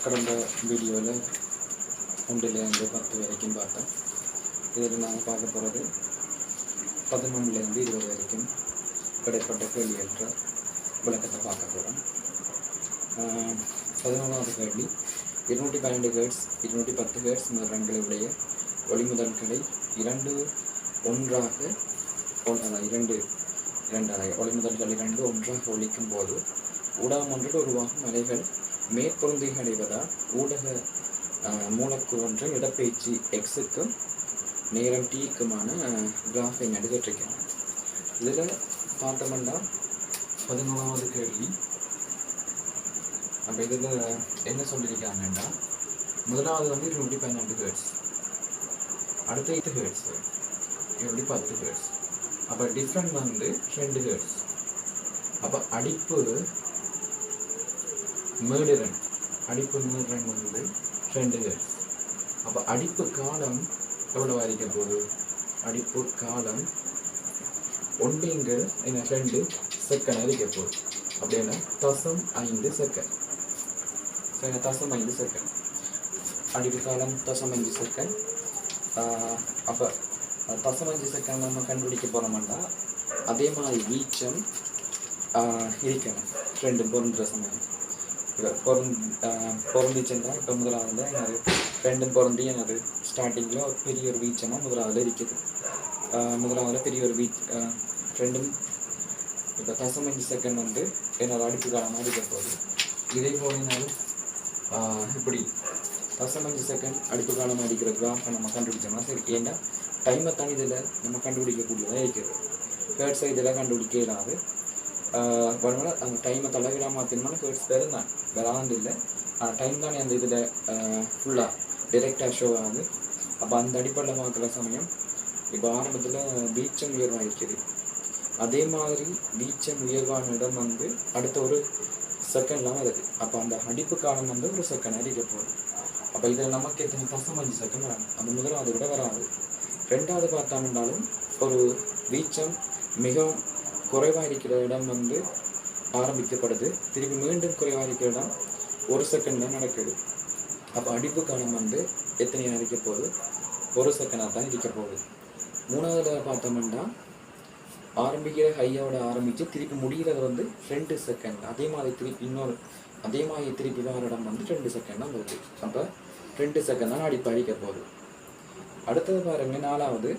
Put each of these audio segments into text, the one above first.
கடந்த வீடியோவில் 1லேருந்து 10 வரைக்கும் பார்த்தோம். இதில் நாங்கள் பார்க்க போகிறது 11லேருந்து 20 வரைக்கும் கிடைப்பட்ட கேள்வியற்ற விளக்கத்தை பார்க்க போகிறோம். 11வது கேள்வி, 212 ஹெர்ட்ஸ் 210 ஹெர்ட்ஸ் முதல்களுடைய ஒளிமுதல்களை ஒளிமுதல்கள் இரண்டு ஒன்றாக ஒலிக்கும் போது ஊடகம் ஒன்றில் உருவாகும் அலைகள் மேற்பொருந்தி அடைவதால் ஊடக மூலக்கூறு ஒன்றின் இடப்பெயர்ச்சி எக்ஸுக்கும் நேரம் டீக்குமான கிராஃபை நடுகற்றிருக்கிறாங்க. இதில் பார்த்தோம்னா 11வது கேள்வி. அப்போ இதில் என்ன சொல்லியிருக்காங்கன்னா, முதலாவது 212 ஹெர்ட்ஸ், அடுத்த 8 ஹெர்ட்ஸ், 210 ஹெர்ட்ஸ். அப்போ டிஃப்ரெண்ட் 2 ஹெர்ட்ஸ். அப்போ அடிப்பு மீடுரன் 2 ஹெர்ட்ஸ். அப்போ அடிப்பு காலம் எவ்வளவு இருக்க போகுது? அடிப்பு காலம் 1/2 செகண்ட் இருக்க போகுது. அப்படின்னா 0.5 செகண்ட். சரி, 0.5 செகண்ட் அடிப்பு காலம் 0.5 செகண்ட். அப்போ 0.5 செகண்ட் நம்ம கண்டுபிடிக்க போகிறோம்னா அதே மாதிரி வீச்சம் இருக்கணும். 2 பொருந்துற சமயம் பொருந்திச்சுன்னா இப்போ முதலாவது எனது 2 பொருந்தி எனது ஸ்டார்டிங்கில் பெரிய ஒரு வீச்சமாக முதலாவது இருக்குது. முதலாவது பெரிய ஒரு 2 இப்போ 0.5 செகண்ட் என்னோட அடிப்பு காலமாக இருக்க போகுது. இதே போல் இப்படி 0.5 செகண்ட் அடிப்பு காலமாக அடிக்கிற கிராஃபை நம்ம கண்டுபிடிச்சோம்னா சரி. ஏன்னா டைமை தான் இதில் நம்ம கண்டுபிடிக்கக்கூடியதாக இருக்கிறது. ஹெர்ட்ஸை இதில் கண்டுபிடிக்க இல்லாது வரனால அந்த டைமை தலைகீழாக மாற்றினோம்னா ஹெர்ட்ஸ் தான் வராது இல்லை. டைம் தானே அந்த இதில் ஃபுல்லாக டிரெக்டாக ஷோ ஆகுது. அப்போ அந்த அடிப்படையில் பார்க்குற சமயம் இப்போ ஆரம்பத்தில் வீச்சம் உயர்வாக இருக்குது. அதே மாதிரி வீச்சம் உயர்வான இடம் அடுத்த ஒரு செகண்ட்லாம் வருது. அப்போ அந்த அடிப்பு காலம் ஒரு செகண்ட் அடிக்க போகுது. அப்போ இதில் நமக்கு எத்தனை 0.5 செகண்ட் வராது. அந்த முதலாவது விட வராது. ரெண்டாவது பார்த்தோம்னாலும் ஒரு வீச்சம் மிகவும் குறைவாக இருக்கிற இடம் ஆரம்பிக்கப்படுது. திருப்பி மீண்டும் குறைவாக இருக்கிற இடம் 1 செகண்ட் தான் நடக்குது. அப்போ அடிப்பு காலம் எத்தனை இருக்க போகுது? 1 செகண்டாக தான் இருக்க போகுது. மூணாவது பார்த்தோம்னா ஆரம்பிக்கிற ஹையோட ஆரம்பித்து திருப்பி முடிகிறது 2 செகண்ட். அதே மாதிரி திருப்பி வர இடம் 2 செகண்ட் தான் வருது. அப்போ 2 செகண்ட் தான் அடிப்பு அடிக்க போகுது. அடுத்தது பாருங்க, 4வது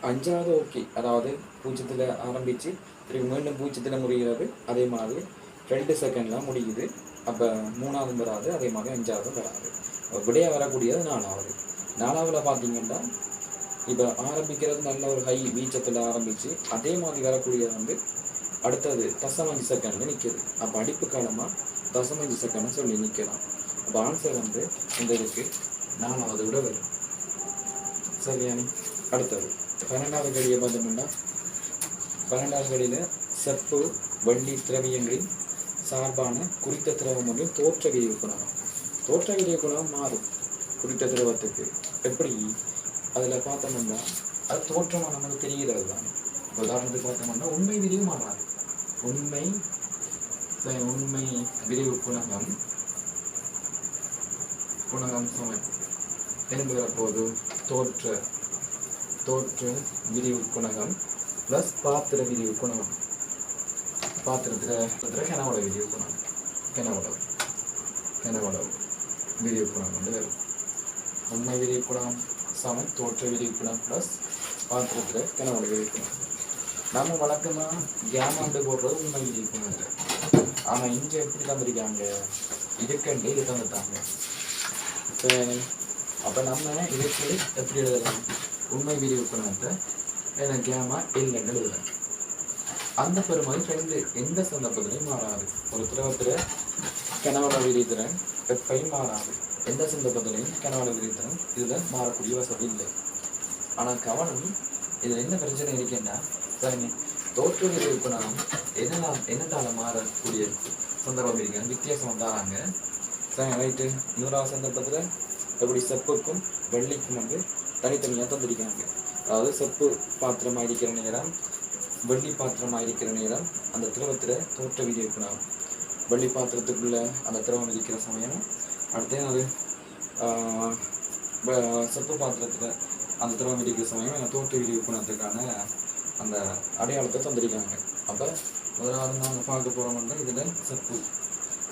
5வது ஓகே, அதாவது 0 ஆரம்பித்து திருப்பி மீண்டும் 0 முடிகிறது. அதே மாதிரி 2 செகண்ட்லாம் முடியுது. அப்போ 3வது வராது, அதே மாதிரி 5வது வராது. விடையாக வரக்கூடியது 4வது பார்த்தீங்கன்னா இப்போ ஆரம்பிக்கிறது நல்ல ஒரு ஹை வீச்சத்தில் ஆரம்பித்து அதே மாதிரி வரக்கூடியது அடுத்தது 0.5 செகண்டில் நிற்கிது. அப்போ அடிப்பு காலமாக 0.5 செகண்ட் சொல்லி நிற்கலாம். அப்போ ஆன்சர் இந்த இதுக்கு 4வது விட வரும். சரியானி? அடுத்தது 12வது கடியை பார்த்தோம்னா 12வது கடியில் செப்பு வெள்ளி திரவியங்களின் சார்பான குறித்த திரவம் தோற்ற விரிவு குணம். தோற்ற விரிவு குணம் மாறும் குறித்த திரவத்துக்கு. எப்படி? அதில் பார்த்தோம்னா அது தோற்றமாக நமக்கு தெரிகிறது தான். உதாரணத்துக்கு பார்த்தோம்னா உண்மை விரிவு மாறாது. உண்மை விரிவு குணகம் சமம் என்று வரப்போது தோற்ற விரிவு குணகம் ப்ளஸ் பாத்திர விரிவு குணகம். பாத்திரத்தில் கனவள விரிவு குணகம், கனவள விரிவு குணகம் வரும். உண்மை விரிவு குணம் சமம் தோற்ற விரிவு குணம் ப்ளஸ் பாத்திரத்தில் கனவள விரிவு குணம். நம்ம வழக்கமாக கேமாண்டு போடுறது உண்மை விரிவு குணம் இல்லை. ஆனால் இங்கே எப்படி தந்துருக்காங்க? இதுக்கண்டு இது தந்துட்டாங்க. அப்போ நம்ம இதுக்கு எப்படி எழுதலாம்? உண்மை விரிவு குணத்தை கேமா இல்லைன்னு எழுதலாம். அந்த பெருமதி எந்த சந்தர்ப்பத்திலையும் மாறாது. ஒரு திரவத்தில் கனவள விரித்திறன் எப்பையும் மாறாது. எந்த சந்தர்ப்பத்திலையும் கனவள விரித்திறன் இதில் மாறக்கூடிய வசதி இல்லை. ஆனால் கவனம், இதில் என்ன பிரச்சனை இருக்குன்னா, தோற்ற விரிவு குணம் என்னத்தால மாறக்கூடிய சந்தர்ப்பம் இருக்கு, வித்தியாசம் தாராங்க. சரி, ரைட்டு. 100வது சந்தர்ப்பத்தில் எப்படி செப்புக்கும் வெள்ளிக்கும் தனித்தனியாக தந்திருக்காங்க. அதாவது செப்பு பாத்திரமாக இருக்கிற நேரம் வெள்ளி பாத்திரமாக இருக்கிற நேரம் அந்த திரவத்தில் தோற்ற விரிவு குணம் வெள்ளி பாத்திரத்துக்குள்ள அந்த திரவம் இருக்கிற சமயம் அடுத்து அது செப்பு பாத்திரத்தில் அந்த திரவம் இருக்கிற சமயம் தோற்று விரிவு குணத்துக்கான அந்த அடையாளத்தை தந்திருக்காங்க. அப்போ முதலாவது நாங்கள் பார்க்க போகிறோம்னா இதில்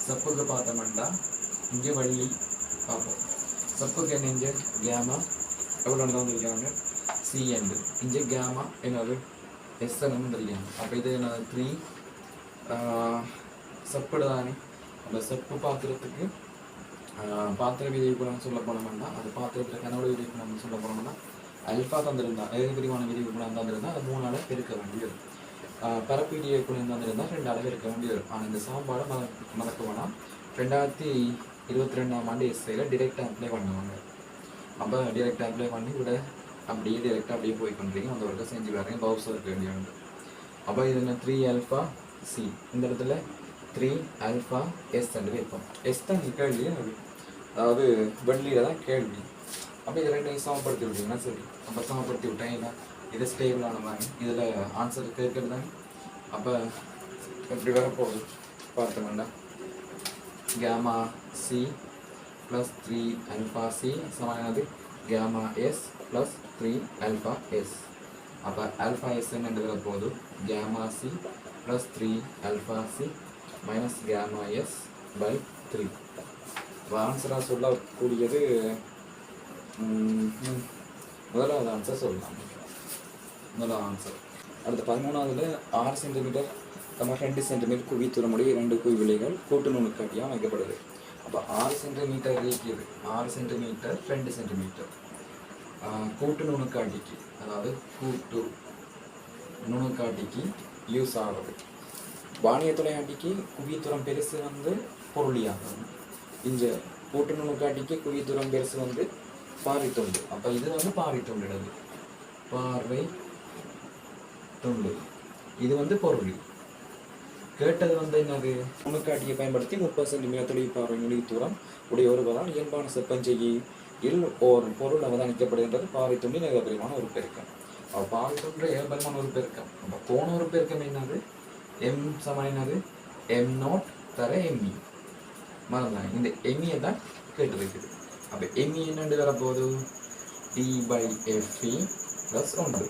செப்புக்கு பார்த்தோம்னா இங்கே வள்ளி பார்ப்போம். செப்புக்கு என்ன இங்கே கேமா எவ்வளோ தந்திருக்காங்க சிஎண்டு, இங்கே கேமா என்னது எஸ்என்னு தந்திருக்காங்க. அப்போ இது என்னது 3 செப்புடு தானே. அந்த செப்பு பாத்திரத்துக்கு பாத்திர விதிவு குணம் சொல்ல போனோம்னா அது பாத்திரத்தில் கனோட விதிவு குணம் சொல்ல போனோம்னா அல்ஃபா தந்திருந்தா ஏகபரிமான விதிவு குணம் தந்திருந்தால் அது 3 அளவு பெருக்க வேண்டியது. பரப்பு விதிவு குணம் தந்திருந்தால் 2 அளவு இருக்க வேண்டியது. ஆனால் இந்த சாப்பாடை மறக்க வேணாம். 2022ஆம் ஆண்டு எஸ்ஐயில் டிரெக்டாக அப்ளை பண்ணுவாங்க. அப்போ டிரெக்டாக அப்ளை பண்ணி விட அப்படியே டிரெக்டாக அப்படியே போய் பண்ணுறீங்க. அந்த ஒர்க்கை செஞ்சு வரீங்க. பவுஸ் இருக்க வேண்டிய உண்டு. அப்போ இது என்ன 3 ஆல்ஃபா சி, இந்த இடத்துல 3 ஆல்ஃபா எஸ் ரெண்டு வைப்போம். எஸ் தான் கேள்வி, அதாவது வெள்ளியில் தான் கேள்வி. அப்போ இது ரெண்டையும் சமப்படுத்தி விட்டீங்கன்னா சரி. அப்போ சமப்படுத்தி விட்டேன் இது ஸ்டேபிளான மாதிரி இதில் ஆன்சர் கேட்குறது தானே. அப்போ எப்படி வரப்போகுது பார்த்தோம்னா கேமா சி ப்ளஸ் 3 ஆல்ஃபா சி சமானது கேமா எஸ் ப்ளஸ் 3 ஆல்ஃபா எஸ். அப்போ ஆல்ஃபா எஸ் என்று வரப்போகுது கேமா C plus 3 alpha C minus கேமா எஸ் பை 3. ஆன்சராக சொல்லக்கூடியது முதலாவது ஆன்சர் சொல்லலாம். முதலாவது ஆன்சர். அடுத்த 13ஆவதுல 6 சென்டிமீட்டர் 2 சென்டிமீட்டர் குவித்துறமுடைய 2 குவிவிலைகள் கூட்டு நுணுக்காட்டியாக அமைக்கப்படுது. அப்போ 6 சென்டிமீட்டர் இருக்குது, 6 சென்டிமீட்டர் 2 சென்டிமீட்டர் கூட்டு நுணுக்காட்டிக்கு, அதாவது கூட்டு நுணுக்காட்டிக்கு யூஸ் ஆகுது. வாணிய துளையாட்டிக்கு குவியத்துறம் பெருசு வந்து பொருளியாகும். இங்கே கூட்டு நுணுக்காட்டிக்கு குவியத்துறம் பெருசு வந்து பாறை துண்டு. அப்போ இது வந்து பாறை துண்டிடுது, பாறை துண்டு. இது வந்து பொருள். கேட்டது வந்து என்னது நுணுக்காட்டியை பயன்படுத்தி 30 சென்டிமீட்டர் தொழிற்பாறை நுழைத்தூரம் உடைய ஒருவரால் இயல்பான செப்பஞ்செய்யில் ஒரு பொருள் அவதானிக்கப்படுகின்றது பாறை துண்டின் ஏகபரிமாண ஒரு பெருக்கம். அப்போ பாறை துண்டு ஏகபரிமாண ஒரு பெருக்கம். அப்போ கோண ஒரு பெருக்கம் என்னது எம் சமம் என்னது m0 தர எம்இ மறந்தாங்க. இந்த எம்இயை தான் கேட்டிருக்குது. அப்போ எம்இ என்னென்று வரப்போகுது d/fe + 1.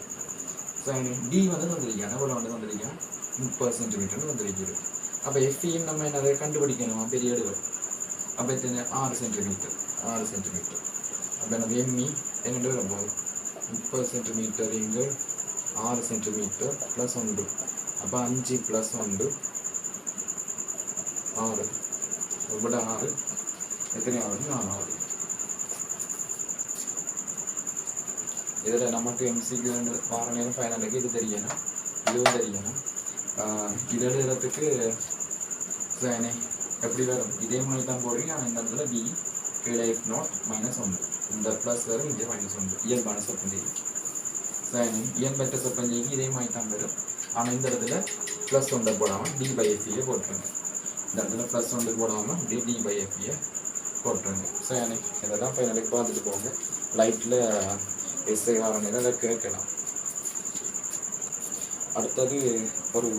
டி வந்து வந்திருக்காங்க, எவ்வளோ வந்து வந்திருக்கேன் 30 சென்டிமீட்டர்னு வந்திருக்குது. அப்போ எஃப்இன்னு நம்ம என்னதை கண்டுபிடிக்கணுமா பெரிய எடுவர். அப்போ எத்தனை 6 சென்டிமீட்டர் 6 சென்டிமீட்டர். அப்போ எனக்கு எம்இ என்னென்று வரப்போகுது 30 சென்டிமீட்டர் இங்கு 6 சென்டிமீட்டர் ப்ளஸ் 1. அப்போ 5 + 1 6 ഇവിടെ 6 എത്രയാവും 4. இதில் நமக்கு எம்சிக்கு வார நேரம் ஃபைனலுக்கு இது தெரியணும், இதுவும் தெரியணும். இது எழுதுறதுக்கு எப்படி வரும் இதே மாதிரி தான் போடுறீங்க. ஆனால் இந்த இடத்துல பி கீழே f0 -1 இந்த ப்ளஸ் வரும், இங்கே -1 இயல்பான செப்பஞ்செய்க்கு. இயல்பற்ற செப்பஞ்செய்க்கு இதே மாதிரி தான் வரும். ஆனால் இந்த இடத்துல +1 போடாமல் d/fe போட்டுருங்க. இந்த இடத்துல +1 போடாமல் d/fe போட்டுருங்க. சரி, இதை தான் ஃபைனலுக்கு பார்த்துட்டு போங்க. லைட்டில் எஸ்ஐ வார நேரம் கேட்கலாம். அடுத்தது ஒரு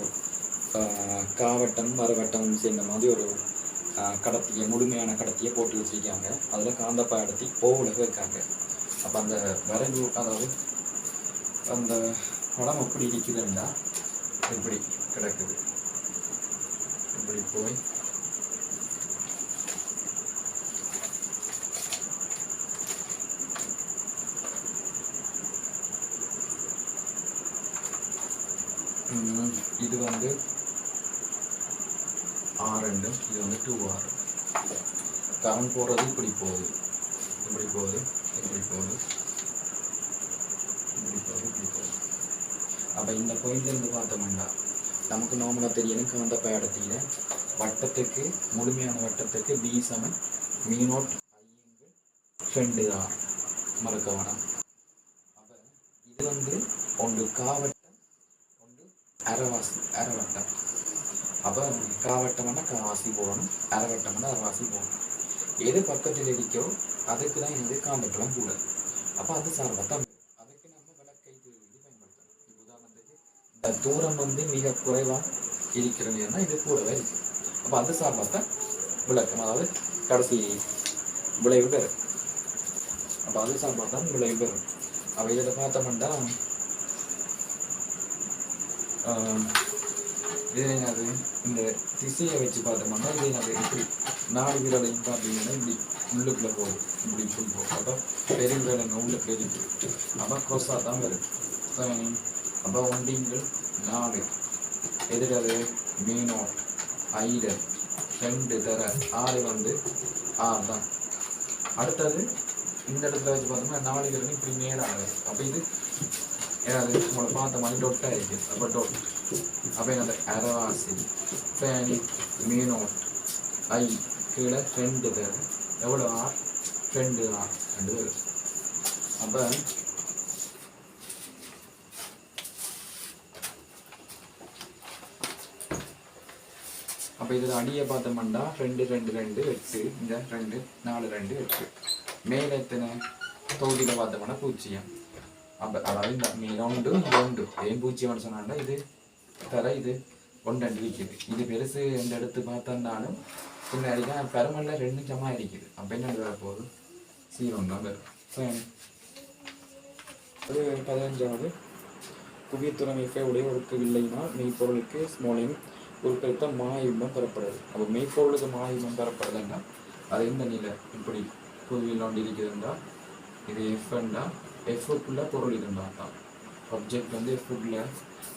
காவட்டம் மரவட்டம் சேர்ந்த மாதிரி ஒரு கடத்தியை முழுமையான கடத்தியை போட்டு வச்சுருக்காங்க. அதில் காந்தப்பாயடத்தி போவில் வைக்காங்க. அப்போ அந்த வரைவு, அதாவது அந்த படம் எப்படி இருக்குதுன்னா இப்படி கிடக்குது, இப்படி போய் இது வந்து R2, இது வந்து 2R. கரண்ட் போகிறது இப்படி போகுது, இப்படி போகுது, இப்படி போகுது, இப்படி போகுது, இப்படி போகுது. அப்போ இந்த பாயிண்ட்லேருந்து பார்த்தோம்னா நமக்கு நார்மலாக தெரியணும் காந்தப்பாயடத்தியில் வட்டத்துக்கு முழுமையான வட்டத்துக்கு B = μ0 I/2R மறக்க வேணாம். அப்போ இது வந்து ஒன்று காவட்டம், ஒன்று அரைவட்டம். அப்போ காவட்டம்னா காவாசி போகணும், அரைவட்டம்னா அரைவாசி போகணும். எது பக்கத்தில் இருக்கோ அதுக்கு தான் இது காந்தப்புலம் கூட. அப்போ அது சார்பத்தான். அதுக்கு நம்ம விளக்கை இது பயன்படுத்தணும். இப்போ உதாரணத்துக்கு இந்த தூரம் வந்து மிக குறைவாக இருக்கிறதுனா இது கூடவே இருக்குது. அப்போ அந்த சார்பாக தான் விளக்கம், அதாவது கடைசி விளைவு பெறும். அப்போ அது சார்பாக தான் விளைவு பெறும். அப்போ இதில் பார்த்தோம்னா இது என்னது, இந்த திசையை வச்சு பார்த்தோம்னா இது என்னது, இப்படி 4 விரலையும் பார்த்தீங்கன்னா இப்படி உள்ளுக்குள்ளே போகுது, இப்படி இப்படி போகும். அப்போ பெருவிரலுங்க உள்ளுக்குள்ள இருக்கு. அப்போ க்ரோஸாக தான் வருது. அப்போ ஒண்டிங்கள் 4 எதிரது மீனோட் ஐடர் 2 தர 6 வந்து 6 தான். அடுத்தது இந்த இடத்துல வச்சு பார்த்தோம்னா 4 விரலும் இப்படி மேலாக. அப்போ இது ஏதாவது உங்களை பார்த்த மாதிரி டொட்டாக இருக்குது. அப்போ டொட் அப்போ என்னது அரவாசி ஃபேனி மீனோட் ஐ கீழே 2 தர எவ்வளோ 6 2 6 2 வரும். அப்போ அப்போ இதில் அடியை பார்த்தோம்னா 2 2 2 8, இந்த 2 4 2 8. மேலே எத்தனை தொகுதியில் பார்த்தோம்னா பூச்சியம். அப்போ அதாவது இந்த மேலே உண்டு இங்கே உண்டு. ஏன் பூச்சியம்னு சொன்னாண்டா இது தர இது 1 2 இருக்குது. இது பெருசு எந்த எடுத்து பார்த்தோம்னாலும் பின்னாடி தான் பெருமல்ல 2 சமமாக இருக்குது. அப்போ என்ன வர போகுது 0 தான் வரும். அது 15வது புவித்துறை உடைய ஒடுக்கவில்லைனா மெய்ப்பொருளுக்கு ஸ்மாலின் உருப்பெருத்த மாயுமம் பெறப்படுது. அப்போ மெய்ப்பொருளுக்கு மாயுமம் பெறப்படுதுன்னா அது எந்த நிலை, இப்படி புவியில் ஒன்று இருக்குதுண்டா இது எஃப்ண்டா எஃப்க்குள்ள பொருள் இருந்தால் தான், சப்ஜெக்ட் வந்து எஃப்க்குள்ள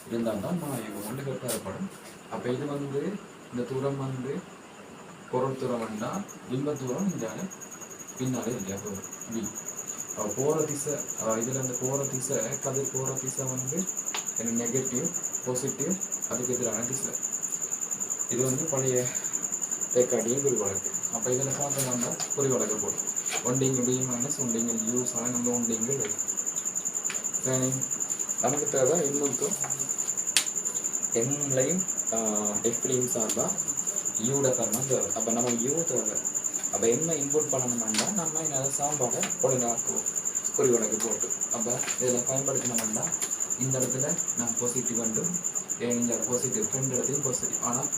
இருந்தால் தான் மாயுமம் வந்து பெறப்படும். அப்போ இது வந்து இந்த தூரம் வந்து பொருள் தூரம்னா பிம்ப தூரம் இந்த பின்னாலே இல்லையா போகும் பி. அப்போ போகிற திசை, இதில் அந்த போகிற திசை கதிர் போகிற திசை வந்து நெகட்டிவ் பாசிட்டிவ் அதுக்கு எதிரான திசை. இது வந்து பழைய தேக்காடியும் குறி வழக்கு. அப்போ இதில் பார்த்தோம்னா குறி வழக்கு போடும். ஒண்டிங்க பி மைனஸ் ஒண்டிங்க யூ சமன் நம்ம ஒண்டிங்க நமக்கு தேவை இன்னுக்கும் எம்லையும் எஃப்லையும் சார்பாக யூட தரணும் தேவை. அப்போ நம்ம யூ தேவை. அப்போ என்ன இன்புட் பண்ணணும்னா நம்ம என்ன சாம்பாக ஒழுங்காக்குவோம் குறி வழக்கு போட்டு. அப்போ இதில் பயன்படுத்தினோம்னா இந்த இடத்துல நம்ம பாசிட்டிவ் வேண்டும், இந்த பாசிட்டிவ் 2 இடத்துலையும் பாசிட்டிவ். ஆனால்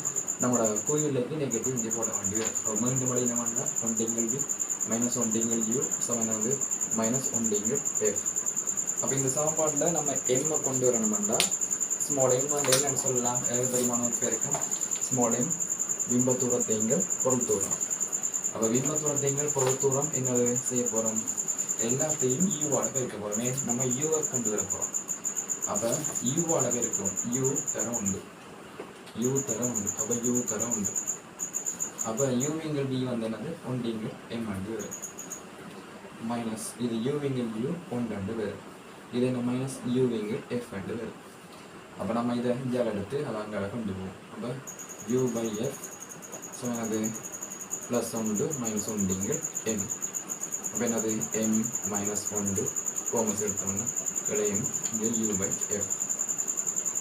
நம்மளோட கோயிலுக்கு நெகட்டிவ் இங்கே போட வேண்டியது. மீண்டும் வழியினோம்னா ஒண்டிங்கள் பி மைனஸ் ஒண்டிங்கள் யூ சமனாவது மைனஸ் ஒண்டிங்கள் எஃப். அப்போ இந்த சாப்பாட்டில் நம்ம எம்மை கொண்டு வரணும்னா ஸ்மால் எம் வந்து என்னன்னு சொல்லலாம், பரிமாணம் இருக்கும் ஸ்மால் எம் பிம்ப தூரத்தைங்கள் பொருள் தூரம். அப்போ பிம்ப தூரத்தைங்கள் பொருள் தூரம் என்ன செய்ய போகிறோம், எல்லாத்தையும் யூவால் பெருக்க போகிறோம். நம்ம யூவை கொண்டு வர போகிறோம். அப்போ யூவால் பெருக்கும் யூ தர உண்டு, யூ தர உண்டு. அப்போ யூ தர உண்டு. அப்போ யூவிங்கள் பி வந்து என்னது ஒண்டிங்கள் எம் அண்டு வரும் மைனஸ் இது யூவிங்கள் யூ 1 2 வரும். இது என்ன மைனஸ் யூவிங்கள் எஃப் அண்டு வரும். அப்போ நம்ம இதை இந்தியாவில் எடுத்து அதை அங்கே கொண்டு போவோம். அப்போ யூ பை எஃப் ஸோ என்னது ப்ளஸ் 1 மைனஸ் ஒண்டிங்கள் எம். அப்போ என்னது எம் மைனஸ் 1 கோமஸ் எடுத்தோம்னா கிடையும் இங்கே யூ பை எஃப்.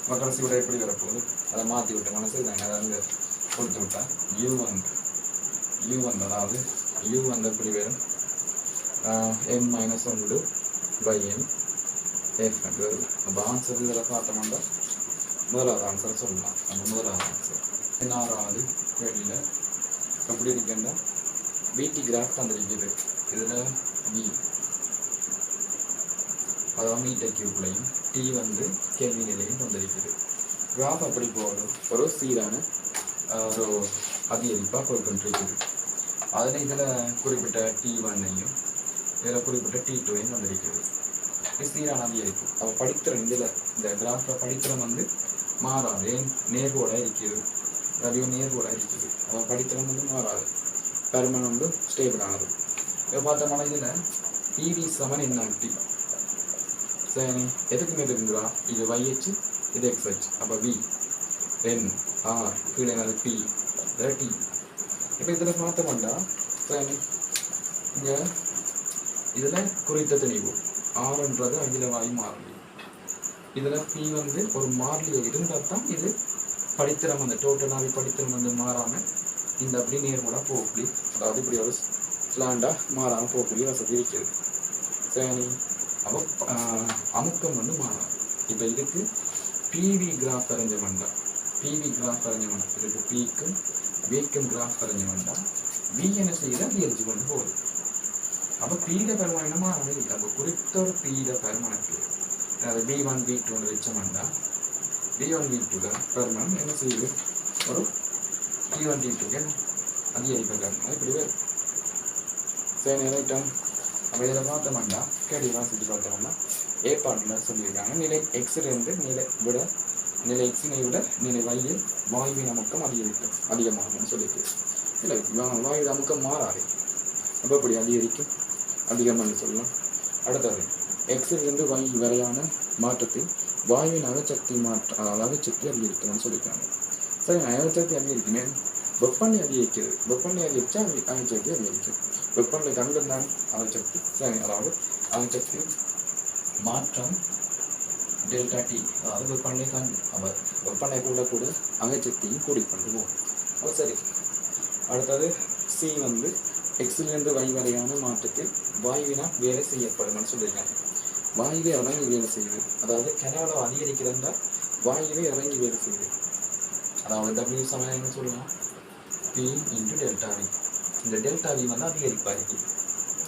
அப்போ கடைசி விட எப்படி வரப்போகுது அதை மாற்றி விட்ட மனசு தாங்க, அதை அங்கே கொடுத்து விட்டா யூ வந்து அதாவது யூ வந்து எப்படி வரும் M minus 1 by M F வரும். அப்போ ஆன்சர் இதில் பார்த்தோம்னா முதலாவது ஆன்சர் சொல்லலாம். நம்ம முதலாவது ஆன்சர் 16வது கேள்வியில் எப்படி இருக்குன்னா பிடி கிராஃப் தந்திருக்குது. இதில் பி அதாவது மீட்டர் கியூப்லையும் டி வந்து கேள்வி நிலையும் தந்திருக்குது. கிராஃப் அப்படி போகணும் ஒரு சீரான ஒரு அதிகரிப்பாக போய்கொண்டிருக்குது. அதில் இதில் குறிப்பிட்ட T1ஐயும் இதில் குறிப்பிட்ட T2ஐயும் வந்திருக்குது. இது சீரான அதிகரிப்பு. அப்போ படித்திறன் இதில் இந்த கிராஃபில் படித்திறன் வந்து மாறாது, நேர்கோடாக இருக்குது, அதையும் நேர்கோடாக இருக்குது. அப்போ படித்திறன் வந்து மாறாது, பெர்மனன்ட் வந்து ஸ்டேபிளானது. இப்போ பார்த்தோம்னா இதில் டிவி சமன் என்ஆர்டி சரி எதுக்குமே இருக்குங்களா, இது YH இது XH. அப்போ V N R கீழே என்னது P இதில் T. இப்போ இதில் பார்த்தோம்னா சரி இங்கே இதில் குறித்த தெளிவு ஆறுன்றது அகில வாயு மாறிலி. இதில் P வந்து ஒரு மாறிலியாக இருந்தால் தான் இது படித்திறம் வந்து டோட்டலாகவே படித்திறம் வந்து மாறாமல் இந்த அப்படி நேர்கூடாக போகக்கூடிய, அதாவது இப்படி ஒரு ஸ்லாண்டாக மாறாமல் போகக்கூடிய வசதி இருக்கிறது. சரி அப்போ அமுக்கம் வந்து மாறாது. இப்போ இதுக்கு PV கிராஃப் வரைஞ்சோம்னா இதுக்கு Pக்கும் விக்கும் கிராஃப் வரைஞ்ச வேண்டாம் வி என்ன செய்யுது அதிகரிச்சு கொண்டு போகுது. அப்போ பீட பெருமானமா அப்போ குறித்த ஒரு பீட பெருமானத்துக்கு அதாவது V1 V2 ஒன்று வச்சோம்னா V1 V2 பெருமானம் என்ன செய்யுது ஒரு T1 T2 அதிகரிப்பாங்க. இப்படி வரும். சரி ரைட்டம். அப்போ இதில் பார்த்தோம்னா கேடி வாசித்து பார்த்தோம்னா ஏற்பாட்டில் சொல்லியிருக்காங்க நிலை எக்ஸிலிருந்து நிலை எக்ஸினை விட நிலை வையில் வாயுவின் அமுக்கம் அதிகமாகும்னு சொல்லியிருக்கு. இல்லை வாயு அமுக்கம் மாறாது. அப்போ இப்படி அதிகரிக்கும் அதிகமாக சொல்லலாம். அடுத்தது எக்ஸிலிருந்து வாயு வரையான மாற்றத்தில் வாயுவின் அகச்சக்தி அகச்சக்தி அதிகரிக்கும்னு சொல்லியிருக்காங்க. சரி அகச்சக்தி அதிகரிக்குமே வெப்பநிலை அதிகரிக்கிறது. வெப்பநிலை அதிகரிச்சா அகச்சக்தி அதிகரிக்கும். வெப்பநிலை தங்கம்தான் அகச்சக்தி. சரி அதாவது அகச்சக்தி மாற்றம் டெல்டா டி அதாவது வெப்பநிலை தான் வெப்பநிலை கூட அகச்சக்தியும் கூடிக்கொண்டு போகும். அப்போ சரி அடுத்தது சி வந்து எக்ஸிலிருந்து வாயு வரையான மாற்றத்தில் வாயுவினால் வேலை செய்யப்படும்னு சொல்லியிருக்காங்க. வாயுவே இறங்கி வேலை செய்யுது. அதாவது கனவுல அதிகரிக்கிறதா வாயுவே இறங்கி வேலை செய்யுது. அதாவது W சமயம் என்ன சொல்லலாம் P இன்டு டெல்டா வி. இந்த டெல்டா வி வந்து அதிகரிப்பா இருக்கு.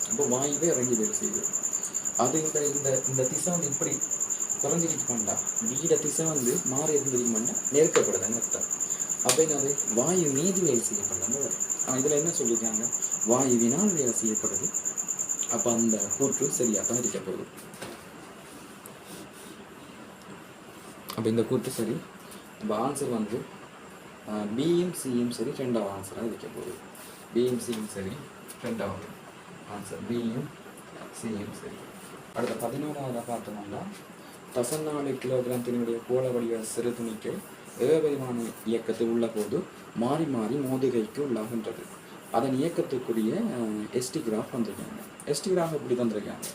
அப்போ வாயுவே இறங்கி வேலை செய்யுது. அது இந்த திசை வந்து இப்படி குறைஞ்சிருக்குமாண்டா வீட திசை வந்து மாறி இருந்திருக்குமாண்டா நெருக்கப்படுதுன்னு அர்த்தம். அப்போ என்னது வாயு மீது வேலை செய்யப்படுதுன்னு வரும். இதில் என்ன சொல்லியிருக்காங்க வாயுவினால் வேலை செய்யப்படுது. அப்போ அந்த கூற்று சரியாக தான் இருக்க போகுது. அப்போ இந்த கூற்று சரி. இப்போ ஆன்சர் வந்து பியும் சியும் சரி ரெண்டாவது ஆன்சராக இருக்க போகுது. பியும் சியும் சரி ரெண்டாவது ஆன்சர் பியும் சியும் சரி. அடுத்த 11வது பார்த்தோம்னா 14 கிலோகிராம் கோள வடிவ சிறு துணிக்கு ஏகபரிமாண இயக்கத்தில் உள்ள போது மாறி மாறி மோதுகைக்கு உள்ளாகின்றது. அதன் இயக்கத்துக்குரிய எஸ்டி கிராஃப் வந்திருக்காங்க. எஸ்டி கிராஃப் இப்படி தந்திருக்காங்க.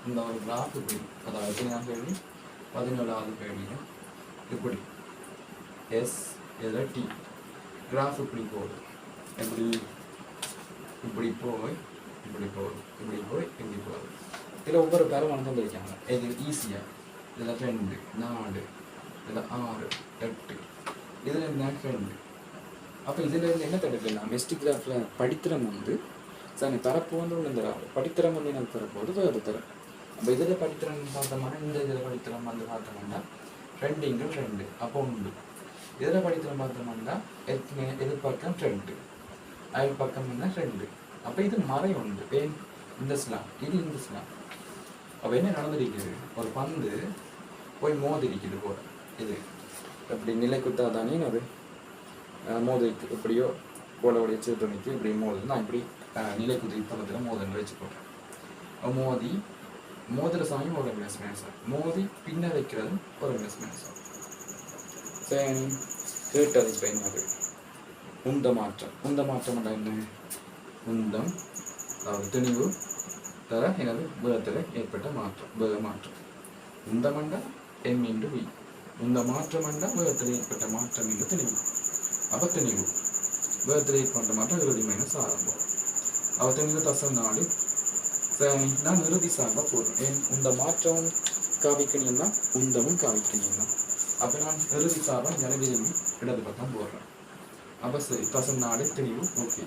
இந்த ஒரு கிராஃப் இப்படி அதாவது கேள்வி 17வது கேள்வியில் இப்படி எஸ் இதில் டி கிராஃப் இப்படி போகுது. எப்படி இப்படி போய் இப்படி போகுது இப்படி போய் இப்படி போகுது. இதில் ஒவ்வொரு பேரும் தந்திருக்காங்க. இது ஈஸியாக இதில் 2 4 இதில் 6 8 இதில் என்ன 2. அப்போ இதில் இருந்து என்ன தடுக்கலாம் எஸ்டிகிராஃபில் படித்திரம் வந்து சார் தரப்பு வந்து ஒன்று தராது. படித்திரம் வந்து எனக்கு தரப்போது வேறு தரம். அப்போ இதில் படித்திரம் பார்த்தோம்னா இந்த இதில் படித்திரம் வந்து பார்த்தோம்னா 2 × 2 அப்போ 1. இதில் படித்திரம் பார்த்தோம்னா எதிர்பக்கம் 2 அயல் பக்கம் என்ன 2. அப்போ இது மறை உண்டு. ஏன் இந்த ஸ்லாம் இது இந்த ஸ்லாம். அப்போ என்ன நடந்திருக்குது ஒரு பந்து போய் மோதிரிக்குது போல. இது எப்படி நிலை குத்தாதானே அது மோதிருக்கு எப்படியோ கோலவுடைய சிறுத்துணிக்கு இப்படி மோதுது. நான் இப்படி நிலை குதிரை பக்கத்தில் மோதல் வச்சுக்கோம். மோதிர சாயம் ஒரு மேசம் மோதி பின்ன வைக்கிறதும் ஒரு மேசம். சரி கேட்டது இப்போ என்னது உந்த மாற்றம். உந்த மாற்றம் என்ன உந்தம் அதாவது துணிவு தர எனது வேகத்தில் ஏற்பட்ட மாற்றம் வேக மாற்றம். உந்தமண்டா M × V. இந்த மாற்றம் என்றால் வேகத்தில் ஏற்பட்ட மாற்றம் என்று தெளிவு. அப்போ தெளிவு வேகத்தில் ஏற்பட்ட மாற்றம் இறுதி மைனஸ் ஆரம்பம். அவ தெளிவு தசம் 4 நான் இறுதி சார்பாக போடுறேன். இந்த மாற்றம் காவிக்கணியம் தான் உந்தமும் காவிக்கணியம் தான். அப்போ நான் இறுதி சார்பாக நிலவிரும்பி இடது பக்கம் போடுறேன். அப்போ சரி தசம் 4 தெளிவு ஓகே.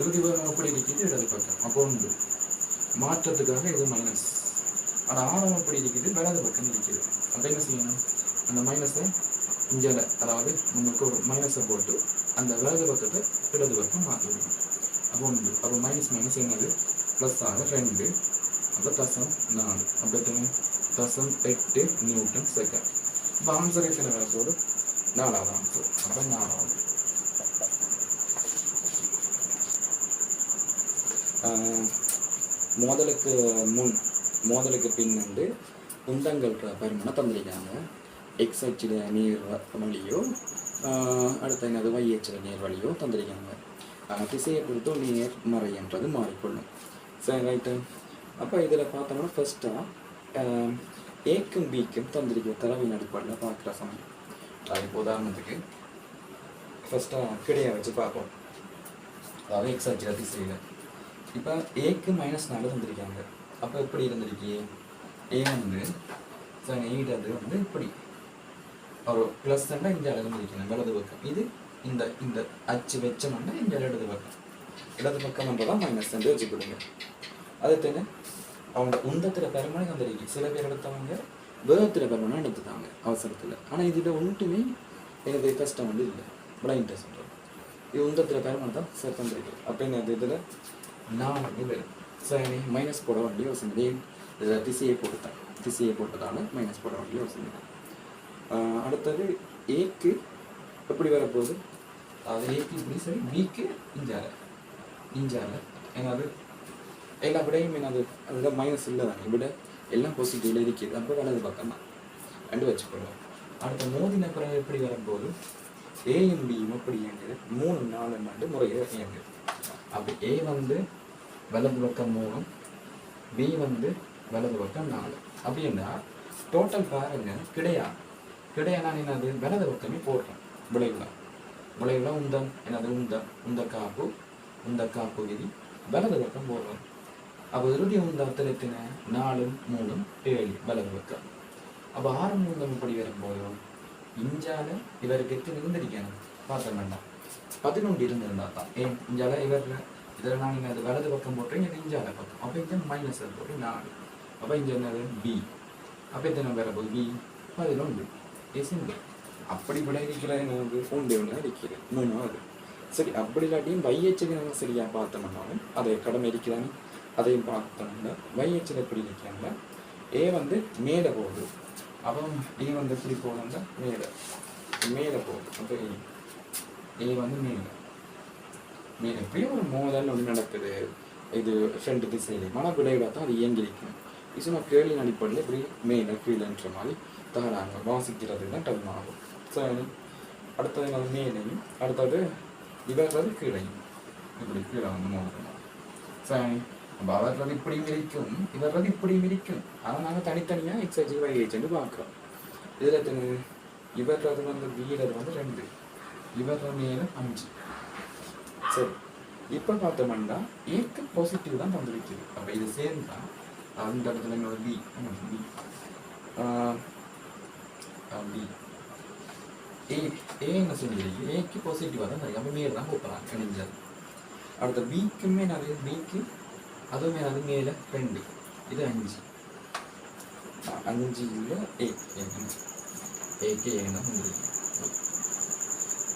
இறுதி வேகம் எப்படி இருக்குது இடது பக்கம். அப்போ உண்டு மாற்றத்துக்காக இது மைனஸ். ஆனால் ஆரம்பம் எப்படி இருக்குது வலது பக்கம் இருக்குது. அப்போ என்ன செய்யணும் அந்த மைனஸை இஞ்சல அதாவது முன்னுக்கு ஒரு மைனஸை போட்டு அந்த வலது பக்கத்தை இடது பக்கம் மாற்றி விடணும். அப்போ உண்டு. அப்போ மைனஸ் மைனஸ் என்னது ப்ளஸ் ஆக 2. அப்போ தசம் 4 அப்போ தசம் 8 நியூட்டன் செகண்ட். இப்போ ஆன்சரை சில வேலையோடு 4வது ஆன்சர். அப்போ 4வது மோதலுக்கு பின் வந்து உந்தங்கள் பருமனை தந்திருக்காங்க. எக்ஸ் அச்சில் நீர் வழியோ அடுத்த என்னது Y அச்சில் நீர் வழியோ தந்திருக்காங்க. திசையை பொறுத்தோ நேர் மறை என்றது மாறிக்கொள்ளும். சரி ரைட்டு. அப்போ இதில் பார்த்தோம்னா ஃபஸ்ட்டாக ஏக்கும் பிக்கும் தந்திருக்கிற தரவின் அடிப்படையில் பார்க்குற சமயம். இப்போ உதாரணத்துக்கு ஃபஸ்ட்டாக கிடையை வச்சு பார்ப்போம். அதாவது எக்ஸ் அச்சில் திசையில் இப்போ ஏக்கு -4 தந்திருக்காங்க. அப்போ எப்படி இருந்திருக்கு ஏ வந்து சரி ஈடது வந்து இப்படி ஒரு ப்ளஸ் இங்கே இருந்திருக்கணும் வலது பக்கம். இது இந்த இந்த அச்சு வச்சோம்னா இந்த இடது பக்கம் வந்ததான் மைனஸ் வந்து வச்சுக்கிடுங்க. அது தானே அவங்க உந்தத்தில் பெருமானே வந்துருக்கு. சில பேர் எடுத்தவங்க வேகத்தில் பெருமானா எடுத்துட்டாங்க அவசரத்தில். ஆனால் இதில் ஒன்றுமே எனக்கு கஷ்டம் வந்து இல்லை. பிளைண்ட் டெஸ்ட் இது உந்தத்தில் பெருமானை தான் சார் தந்திருக்கு. அப்போ என்ன இதில் நான் இது சரி மைனஸ் போட வேண்டிய யோசனை. இதில் திசையை போட்டதால் மைனஸ் போட வேண்டிய யோசனை. அடுத்தது ஏக்கு எப்படி வரப்போகுது? அது ஏக்கு இப்படி சரி, பிக்கு இஞ்சால என்னது எல்லா விடையும் என்னது அதுதான் மைனஸ் இல்லை தானே, விட எல்லாம் பாசிட்டிவ்ல இருக்குது. அப்போ வலது பக்கம் தான் ரெண்டு வச்சுக்கொள்வோம். அடுத்த மோதின பிறகு எப்படி வரும்போது ஏயும் பியும் எப்படி இயங்குது? 3 4 முறையில் இயங்குது. அப்போ ஏ வந்து வலது பக்கம் 3, பி வந்து வலது பக்கம் 4. அப்படின்னா டோட்டல் பாருங்க கிடையா நான் என்னது வலது பக்கமே போடுறேன். விளைவுல உந்தம் என்னது உந்த காப்பு விதி வலது பக்கம் போடுறோம். அப்போ இறுதி உந்தத்தில் எத்தனை 4 3 7 வலது பக்கம். அப்போ 6 உந்தம் இப்படி வரும்போதும் இஞ்சால இவருக்கு எத்தனை இருந்திருக்கணும் பார்த்த வேண்டாம், 11 இருந்திருந்தா தான். ஏன் இஞ்சால இதில் நான் என்ன அது வலது பக்கம் போட்டேன், இது இஞ்சால பக்கம். அப்போ இங்கே மைனஸ் போட்டு 4. அப்போ இங்கே என்னது பி. அப்போ எத்தனை வரப்போகுது? பி 11. சிம்பிள். அப்படி விளைவிக்கிற நமக்கு ஒன்று இருக்கிறது 3வது. சரி, அப்படி இல்லாட்டியும் வையச்சுக்கு நம்ம சரியாக பார்த்தோம்னாலும் அதை கடமை இருக்கிறாங்க. அதையும் பார்த்தோம்னா வையச்சில் எப்படி இருக்கிறாங்க? ஏ வந்து மேலே போகுது. அப்போ ஏ வந்து எப்படி போகணும்னா மேலே போகுது. அப்போ ஏ வந்து மேலே எப்படியும் ஒரு மோதல் ஒன்று நடக்குது. இது ஃப்ரெண்டு திசையிலே மன விளைவிட தான் அது இயங்கியிருக்கும். இது நம்ம கேள்வியின் அடிப்படையில் இப்படி மேலே கீழேன்ற மாதிரி தகராங்க வாசிக்கிறது தான் டைம் ஆகும். சரி, அடுத்தது நம்ம மேலையும் அடுத்தது இவர்றது கீழையும் இப்படி கீழே வந்து மோதணும். சரி, அப்போ அவர்றது இப்படியும் இருக்கும், இவர்றது இப்படியும் இருக்கும். ஆனால் நாங்கள் தனித்தனியாக எக்ஸைஜ் வைஹெச்ன்னு பார்க்குறோம். இதில் இவர்றது வந்து வீரது வந்து 2, இவர்ற மேலே 5. சரி, இப்போ பார்த்தோம்னா ஏக்கு பாசிட்டிவ் தான் வந்துருக்குது. அப்போ இது சேர்ந்தா அந்த இடத்துல இன்னொரு பி என்ன செஞ்சிருக்கு? ஏக்கு பாசிட்டிவாக தான் இருக்கு. அப்போ மேலே தான் போகிறாங்க கணிஞ்சது. அடுத்த பிக்குமே நிறைய பிக்கு அதுவுமே அது மேலே 2, இது 5. 5 ஏக்கு ஏன்னா வந்துருக்கு.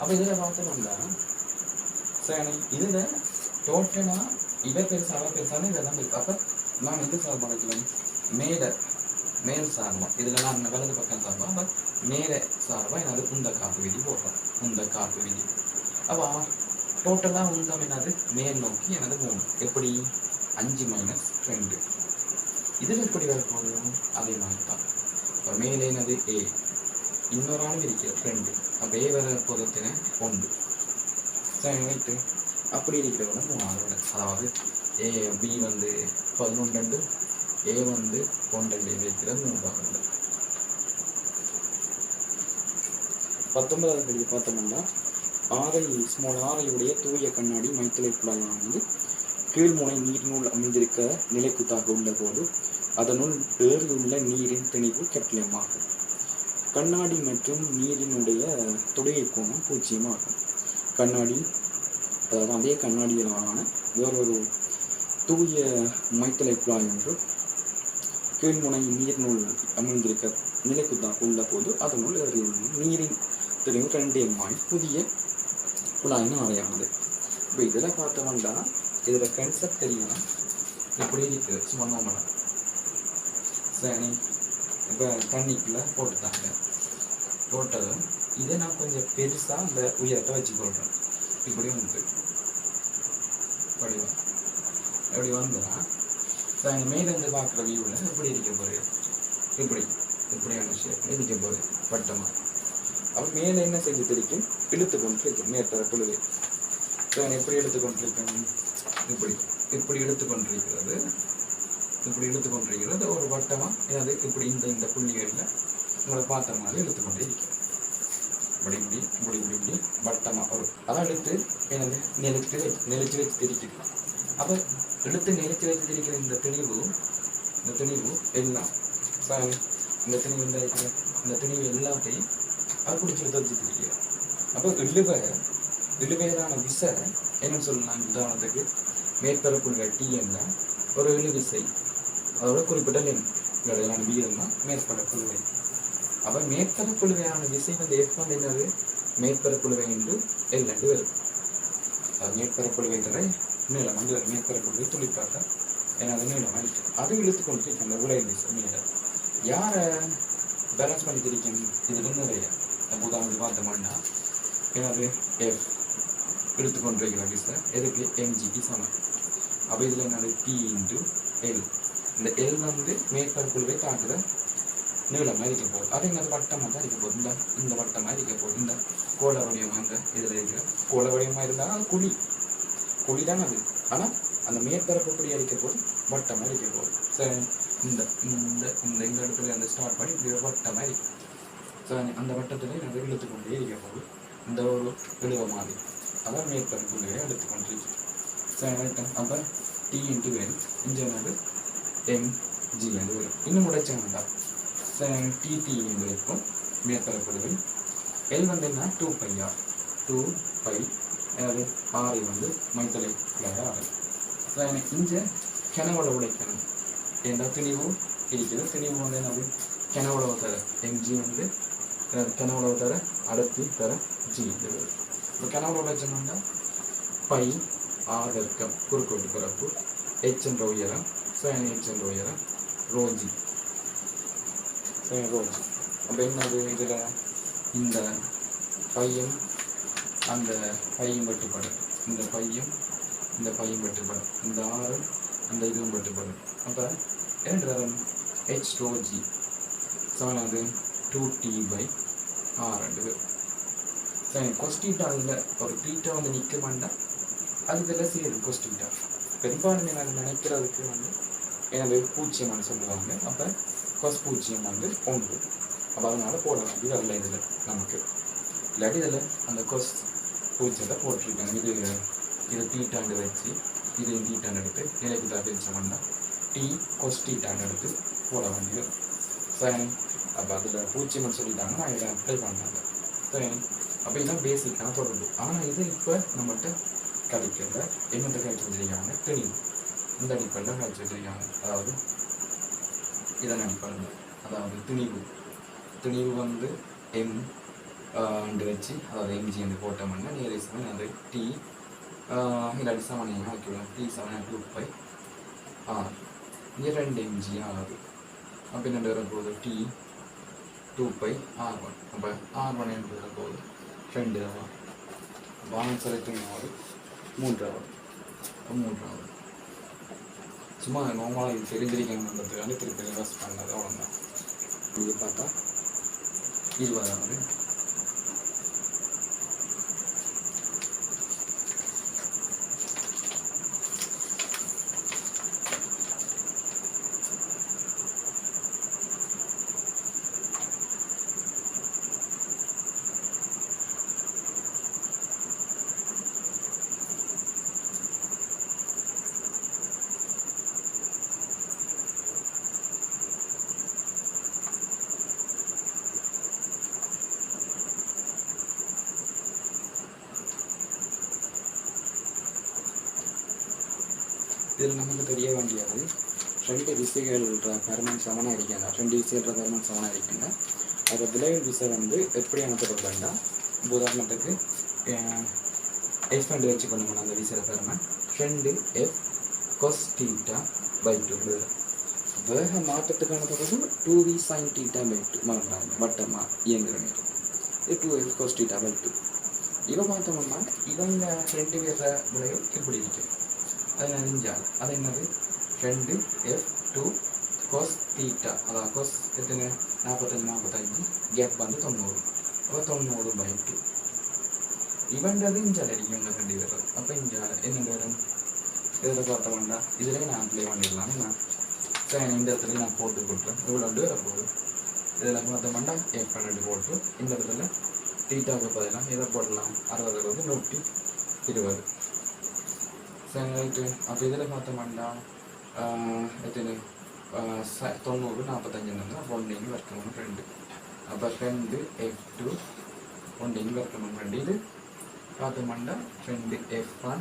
அப்போ இதில் பார்த்தோம்னா சரி, இதில் டோட்டலாக இவர் பெருசான இதெல்லாம் இருக்குது. அப்போ நான் எது சார்பாக மேல் சார்பா இதில் நான் வலது பக்கம் சார்பா அப்போ மேலே சார்பா என்னது உந்த காப்பு விதி போடுறோம். உந்த காப்பு விதி. அப்போ டோட்டலாக உந்தம் என்னது மேல் நோக்கி எனது 3. எப்படி 5 - 2. இதில் எப்படி வர போதும் அதே மாதிரி தான். இப்போ மேலே என்னது ஏ, இன்னொரு ஆள் இருக்கிற 2. அப்போ ஏ வர போதத்தின 1. சரி ரைட்டு. அப்படி இருக்கிறவங்க 3ஆவது. அதாவது ஏ பி வந்து 11, ஏ வந்து 12 இருக்கிற 3ஆவது. 19வது கேள்வி பார்த்தோம்னா ஆரையுடைய தூய கண்ணாடி மைத்தலை குழாயானது கீழ்முனை நீரினுள் அமைந்திருக்க நிலைக்குத்தாக உள்ள போது அதனுள் ஏறியுள்ள நீரின் திணிவு கட்டளமாகும். கண்ணாடி மற்றும் நீரினுடைய தொடுகை கோணம் 0 ஆகும். கண்ணாடி அதாவது அதே கண்ணாடியிலான வேறொரு தூய மைத்தலை குழாய் ஒன்று கீழ்முனை நீரினுள் அமைந்திருக்க நிலைக்குத்தாக உள்ள போது அதனுள் ஏறியுள்ள நீரின் திணிவு 2 புதிய குழாயின்னு அறையானது. இப்போ இதில் பார்த்தோம்னா இதில் கன்செப்ட் தெரியும் இப்படி இருக்குது. சும்மா நோம்பலாம். சரி, இப்போ தண்ணிக்குள்ளே போட்டதும் இதை நான் கொஞ்சம் பெருசாக அந்த உயரத்தை வச்சு போடுறேன். இப்படி வந்து படிவா எப்படி வந்தா சரி, மேலேருந்து பார்க்குற வியூவில் எப்படி இருக்க போகுது? இப்படியான ஷேப் இருக்க போகுது பட்டமாக. அப்போ மேலே என்ன செஞ்சு தெரிக்கும்? இழுத்து கொண்டிருக்கு மேற்பட பொழுது. எப்படி எடுத்து கொண்டிருக்கேன்? இப்படி எடுத்து கொண்டிருக்கிறது ஒரு வட்டமாக ஏதாவது இப்படி இந்த புள்ளிகளில் உங்களை பார்த்த மாதிரி எடுத்து கொண்டே இருக்கும். இப்படி வட்டமாக ஒரு அதான் எடுத்து எனது நெளிச்சு வச்சு தெரிக்குது. அப்போ எடுத்து நெளிச்சு வச்சு தெரிக்கிற இந்த திணிவு எல்லாம் இந்த திணிவு எல்லாத்தையும் அது பிடிச்சி எடுத்து வச்சு தெரியும். அப்போ இழுவை இழுவையிலான விசை என்னன்னு சொல்லலாம். உதாரணத்துக்கு மேற்பரப்புள்ள டிஎன்ல ஒரு இழு விசை அதோட குறிப்பிட்ட லென்த் வீதம் தான் மேற்பரப்புழுவை. அப்போ மேற்பரப்புழுவையான விசை வந்து எஃப் வந்து என்னது மேற்பரப்புழுவை என்று எல் என்று வரும். அது மேற்பரப்புழுவை தர நீளம் வந்து மேற்பரப்புழுவை துளிப்பாக எனது நீளமாக இருக்கு. அது இழுத்துக்கொண்டு அந்த உலக விசை மேலே யாரை பேலன்ஸ் பண்ணி திரிக்கும். இதுல நிறைய உதாரணத்துக்கு பார்த்தோம்னா எனது எஃப் எடுத்துக்கொண்டிருக்கிற விசை எதுக்கு எம்ஜிக்கு சமம். அப்போ இதில் என்னது டி இன்டு எல். இந்த எல் வந்து மேற்பரப்புழுவை தாக்குற நீளமாக இருக்க போகுது. அது என்னது வட்டமாக தான் இருக்க போகுது. இந்த வட்டமாக இருக்க போகுது. இந்த கோள வடிவமாக இந்த இதில் இருக்கிற கோள வடிவமாக இருந்தாலும் அது குழி தான் அது. ஆனால் அந்த மேற்பரப்பு இப்படி அடிக்க போது வட்டமாக இருக்க போகுது. சரி, இந்த இந்த இந்த இந்த இடத்துல அந்த ஸ்டார்ட் பண்ணி இப்படி வட்டமாக இருக்கும். சரி, அந்த வட்டத்தில் நான் இழுத்துக்கொண்டே இருக்க போகுது. இந்த ஒரு இழுவ மாதிரி அதான் மேற்பரப்புள்ளே எடுத்துக்கொண்டிருக்கு. சரி, அப்போ டி இன்ட்டு எல் இங்கே வந்து எம்ஜி வந்து வரும். இன்னும் உடைச்ச வேண்டாம். டிடி என்று இருக்கும் மேற்பரப்புள்ளவை. எல் வந்து என்ன 2πr 2π அதாவது ஆரை வந்து மைத்தலை ஆறு. இங்கே கிணவுல உடைக்கணும். ஏன்னா திணிவு இருக்குது. திணிவு வந்து என்னது கிணவுளவு தர எம்ஜி வந்து கிணவுளவு தர அடர்த்தி தர ஜி வரும். இப்போ கிணவுல உடைச்சோம்னா பை ஆர் வர்க்கம் குறுக்கோட்டு பரப்பு ஹெச் என்ற உயரம் ஹெச் என்ற உயரம் ரோஜி ரோஜி. அப்போ என்னது இதில் இந்த பையும் அந்த பையும் வெட்டுப்படும். இந்த பையும் வெட்டுப்படும். இந்த ஆறும் அந்த இதுவும் வெட்டுப்படும். அப்போ என்ன வரும் ஹெச் ரோஜி சமனாது 2t/r ரெண்டு. சரி, கொஸ்டீட்டா அதில் ஒரு டீட்டா வந்து நிற்க வேண்டாம். அது இதில் சேரும் கொஸ்டீட்டா. பெரும்பாலுமே நான் நினைக்கிறதுக்கு வந்து எனது பூச்சியம்னு சொல்லுவாங்க. அப்போ கொஸ் பூச்சியம் வந்து 1. அப்போ அதனால போட வேண்டியது வரல இதில் நமக்கு. இல்லாட்டி இதில் அந்த கொஸ் பூச்சியத்தை போட்டிருக்காங்க. இது டீட்டாண்டு வச்சு இது டீட்டாண்டு எடுத்து நிலைக்கு தான் பிரிச்சோம்னா டி கொஸ் டீட்டாண்டு எடுத்து போட வேண்டியது. சரி, அப்போ அதில் பூச்சியம்னு சொல்லிட்டாங்க. நான் இதை அப்ளை பண்ணாங்க. சரி, அப்போ இதுதான் பேசிக்கான தொடர்பு. ஆனால் இது இப்போ நம்மகிட்ட கிடைக்கிறத என்னத்தை கழிச்சு வச்சிருக்காங்க திணிவு. இந்த அடிப்படையில் கழிச்சு வச்சிருக்காங்க. அதாவது இதன் அடிப்படையில் அதாவது திணிவு வந்து எம் வச்சு அதாவது எம்ஜி வந்து போட்டோம்னா நியரஸ்ட் அது டி இல்லாட்டி சமனையாக ஆக்கிவிடும். டி 2πr இங்கே 2 mg ஆகுது. அப்போ என்ன வரப்போகுது டி 2πr1. அப்போ r1 என்று வரப்போகுது 2 ஆகும். அப்போ ஆன்சர் எத்தனாவது 3ஆவது. சும்மா நார்மலாக இது தெரிஞ்சிருக்கணுன்றதுக்காக திருப்பி இன்வெஸ்ட் பண்ணது அவ்வளோதான். இது பார்த்தா 20ஆவது. இதில் நமக்கு தெரிய வேண்டியது 2 விசைகள் பெர்மனன்ட் சமனாக இருக்கின்றன. 2 விசைகள் பெர்மனன்ட் சமனாக இருக்கின்றன. அது விளைவு விசை வந்து எப்படி அமைக்கப்பட வேண்டாம். உதாரணத்துக்கு எஃப் ரெண்டு வச்சு பண்ணுங்க. அந்த விசையை பெர்மனன்ட் 2f cos θ/2. வேக மாற்றத்துக்கான தொடர்பு 2v sin θ/2 மாறுறாங்க. வட்டமாக இயங்குற நேரம் இது 2f cos θ/2. இவ பார்த்தோம்னா இவங்க 2 பேர விளைவு இப்படி இருக்கு. அது அறிஞ்சால் அது என்னது 2f2 cos θ. அதாவது cos எத்தனை 45 கேப் வந்து 90. அப்போ 90/2 இவன்றது இஞ்சால் அடிக்கும். இந்த 2 பேர். அப்போ இஞ்சால் என்ன வரும் இதில் பார்த்தோம்னா இதில் நான் அப்ளை பண்ணிடலாம். நான் சரி இந்த இடத்துல நான் போட்டு கொடுக்குறேன். இவ்வளோ வரப்போகுது. இதில் பார்த்தோம்னா f2 போட்டு இந்த இடத்துல தீட்டாவுக்கு பதிலாக இதை போடலாம். 60 வந்து 120. சரி ரைட்டு. அப்போ இதில் பார்த்தோம்னா எத்தனை 90 45 அப்போ 1 வர்க்கணும் 2. அப்போ 2f2 1 வர்க்கணும் 2. இது பார்த்தோம்னா 2f1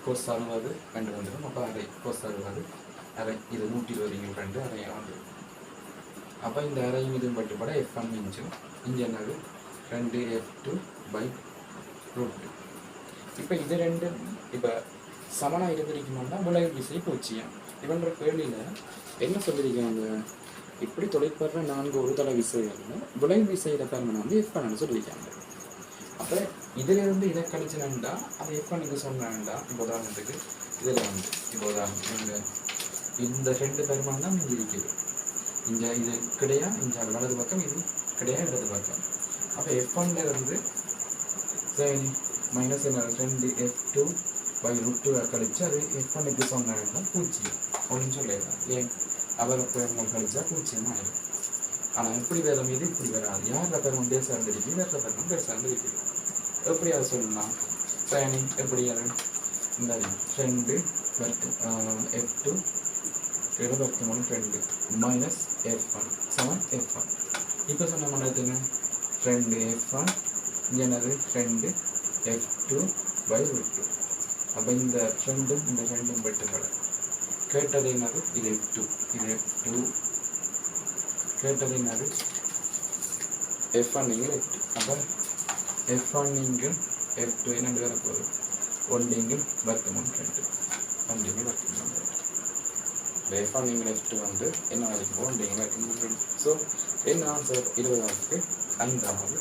cos 60 ரெண்டு வந்துடும். அப்போ அரை cos 60 அரை, இது 120 நியூட்டன் அரையாக வந்துடும். அப்போ இந்த அரையும் இதுவும் பட்டுப்பட f1 மிஞ்சும். இங்கே என்னது 2f2/√2. இப்போ இது ரெண்டு இப்போ சமனாக இருந்திருக்குமாண்டா விளைவு விசை பூச்சியம். இவன்ற கேள்வியில் என்ன சொல்லியிருக்காங்க, இப்படி தொலைப்படுற 4 ஒரு தள விசைகளில் விளைவு விசையில பெருமனை வந்து f1 சொல்லியிருக்காங்க. அப்போ இதிலிருந்து இதை கழிச்சுனா அது f1 சொன்னாண்டா, இப்போ உதாரணத்துக்கு இதில் வந்து இப்போ உதாரணம் இந்த ரெண்டு பெருமான் தான் இங்கே இருக்குது. இங்கே இது கிடையா, இங்கே வலது பக்கம், இது கிடையா இடது பக்கம். அப்போ f1 இருந்து மைனஸ் என்ன 2f2/√2 கழிச்சு அது f1 சொன்னாங்கன்னா பூஜ்ஜியம் அப்படின்னு சொல்லிடலாம். ஏன் அவரை பெருமாள் கழிச்சா பூஜ்ஜியம் ஆயிடும். ஆனால் எப்படி வேற மீது இப்படி வராது. யார் பெருமாள் பேர் சார்ந்திருக்கு, வேற பெருமாள் பேர் சார்ந்திருக்கு. எப்படி அதை சொல்லலாம்? சரி, எப்படி அது இந்த 2 f2 2 மைனஸ் f1 சமன் f1. இப்போ சொன்ன மாதிரி என்ன 2f1 இங்கே என்னது 2f2/√2. அப்போ இந்த ரெண்டும் வெட்டுப்பட கேட்டது என்னது இது f2, இது f2 கேட்டது என்னது f1 நீங்கள் f2. அப்போ f1 நீங்கள் f2 என்னென்று வேற போகுது 1 நீங்கள் வர்க்கமூலம் 2 1 நீங்கள் வர்க்கமூலம் 2. f1 நீங்கள் f2 வந்து என்ன வரைக்கும் 1 நீங்கள் வர்க்கமூலம் 2. ஸோ என்ன ஆன்சர் 20க்கு 5வது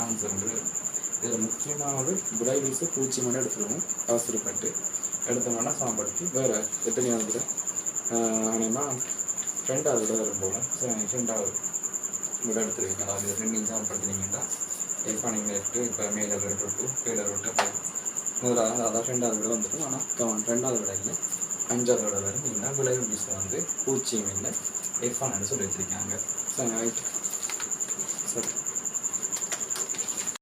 ஆன்சர் வந்து. இதில் முக்கியமானது விளைவீசு பூச்சியம் எடுத்துருவோம். அவசரப்பட்டு எடுத்தோம்னா சமப்படுத்தி வேறு எத்தனையாவது ஆனால் 2வது விட வரும் போல். சரி, 2வது விட எடுத்துருவீங்க. அதாவது 2 சமப்படுத்தினீங்கன்னா f1 f2 இப்போ மேலே √2 கீழே √2 முதலாவது அதான் 2வது விட வந்துடும். ஆனால் 2வது விட இல்லை, 5வது விட வரும். நீங்கள் விளைவு வீசை வந்து பூச்சியம் இல்லை f1 சொல்லி வச்சுருக்காங்க. சரி, ரைட்.